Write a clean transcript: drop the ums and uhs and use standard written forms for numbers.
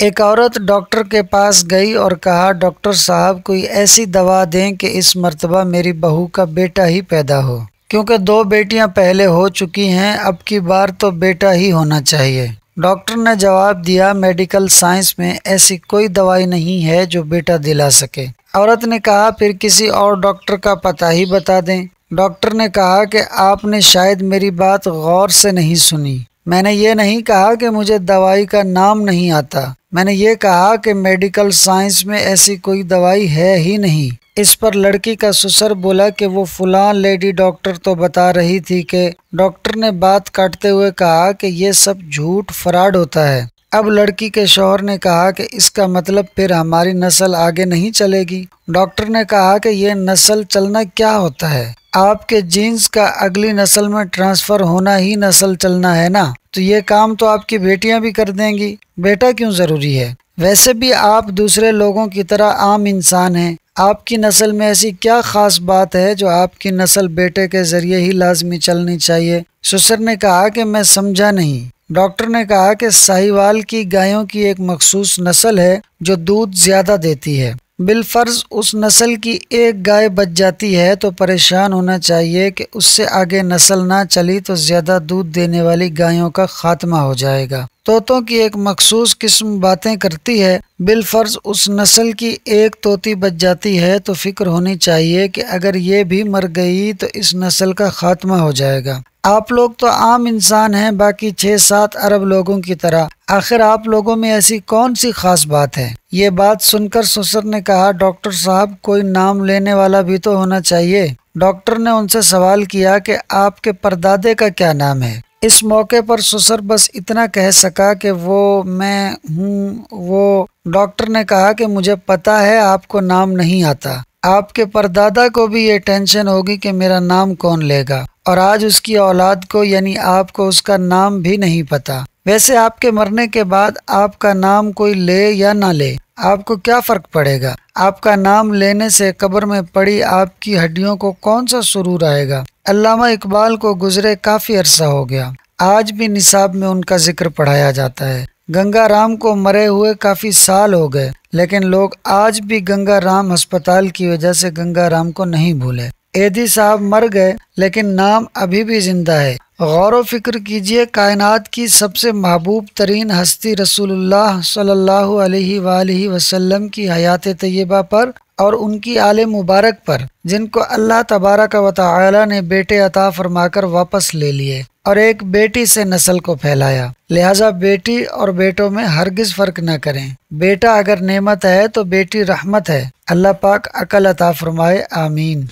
ایک عورت ڈاکٹر کے پاس گئی اور کہا، ڈاکٹر صاحب کوئی ایسی دوا دیں کہ اس مرتبہ میری بہو کا بیٹا ہی پیدا ہو، کیونکہ 2 بیٹیاں پہلے ہو چکی ہیں، اب کی بار تو بیٹا ہی ہونا چاہیے۔ ڈاکٹر نے جواب دیا، میڈیکل سائنس میں ایسی کوئی دوائی نہیں ہے جو بیٹا دلا سکے۔ عورت نے کہا، پھر کسی اور ڈاکٹر کا پتہ ہی بتا دیں۔ ڈاکٹر نے کہا کہ آپ نے شاید میری بات غور سے نہیں سنی۔ میں نے یہ نہیں کہا کہ مجھے دوائی کا نام نہیں آتا، میں نے یہ کہا کہ میڈیکل سائنس میں ایسی کوئی دوائی ہے ہی نہیں۔ اس پر لڑکی کا سسر بولا کہ وہ فلاں لیڈی ڈاکٹر تو بتا رہی تھی کہ۔ ڈاکٹر نے بات کاٹتے ہوئے کہا کہ یہ سب جھوٹ فراڈ ہوتا ہے۔ اب لڑکی کے شوہر نے کہا کہ اس کا مطلب پھر ہماری نسل آگے نہیں چلے گی۔ ڈاکٹر نے کہا کہ یہ نسل چلنا کیا ہوتا ہے؟ آپ کے جینز کا اگلی نسل میں ٹرانسفر ہونا ہی نسل چلنا ہے نا، تو یہ کام تو آپ کی بیٹیاں بھی کر دیں گی، بیٹا کیوں ضروری ہے؟ ویسے بھی آپ دوسرے لوگوں کی طرح عام انسان ہیں، آپ کی نسل میں ایسی کیا خاص بات ہے جو آپ کی نسل بیٹے کے ذریعے ہی لازمی چلنی چاہیے؟ سسر نے کہا کہ میں سمجھا نہیں۔ ڈاکٹر نے کہا کہ ساہیوال کی گایوں کی ایک مخصوص نسل ہے جو دودھ زیادہ دیتی ہے۔ بالفرض اس نسل کی ایک گائے بچ جاتی ہے تو پریشان ہونا چاہیے کہ اس سے آگے نسل نہ چلی تو زیادہ دودھ دینے والی گایوں کا خاتمہ ہو جائے گا۔ طوطوں کی ایک مخصوص قسم باتیں کرتی ہے، بالفرض اس نسل کی ایک طوطی بچ جاتی ہے تو فکر ہونی چاہیے کہ اگر یہ بھی مر گئی تو اس نسل کا خاتمہ ہو جائے گا۔ آپ لوگ تو عام انسان ہیں، باقی 6-7 ارب لوگوں کی طرح، آخر آپ لوگوں میں ایسی کون سی خاص بات ہے؟ یہ بات سن کر سسر نے کہا، ڈاکٹر صاحب کوئی نام لینے والا بھی تو ہونا چاہیے۔ ڈاکٹر نے ان سے سوال کیا کہ آپ کے پردادے کا کیا نام ہے؟ اس موقع پر سسر بس اتنا کہہ سکا کہ میں ہوں۔ ڈاکٹر نے کہا کہ مجھے پتا ہے آپ کو نام نہیں آتا، آپ کے پردادا کو بھی یہ ٹینشن ہوگی کہ میرا نام کون لے گا، اور آج اس کی اولاد کو یعنی آپ کو اس کا نام بھی نہیں پتا۔ ویسے آپ کے مرنے کے بعد آپ کا نام کوئی لے یا نہ لے، آپ کو کیا فرق پڑے گا؟ آپ کا نام لینے سے قبر میں پڑی آپ کی ہڈیوں کو کون سا سرور آئے گا؟ علامہ اقبال کو گزرے کافی عرصہ ہو گیا، آج بھی نصاب میں ان کا ذکر پڑھایا جاتا ہے۔ گنگا رام کو مرے ہوئے کافی سال ہو گئے، لیکن لوگ آج بھی گنگا رام ہسپتال کی وجہ سے گنگا رام کو نہیں بھولے۔ ایدھی صاحب مر گئے لیکن نام ابھی بھی زندہ ہے۔ غور و فکر کیجئے، کائنات کی سب سے محبوب ترین ہستی رسول اللہ صلی اللہ علیہ وآلہ وسلم کی حیات طیبہ پر اور ان کی آل مبارک پر، جن کو اللہ تبارک و تعالی نے بیٹے عطا فرما کر واپس لے لیے اور ایک بیٹی سے نسل کو پھیلایا۔ لہٰذا بیٹی اور بیٹوں میں ہرگز فرق نہ کریں۔ بیٹا اگر نعمت ہے تو بیٹی رحمت ہے۔ اللہ پاک عقل عطا فرمائے، آمین۔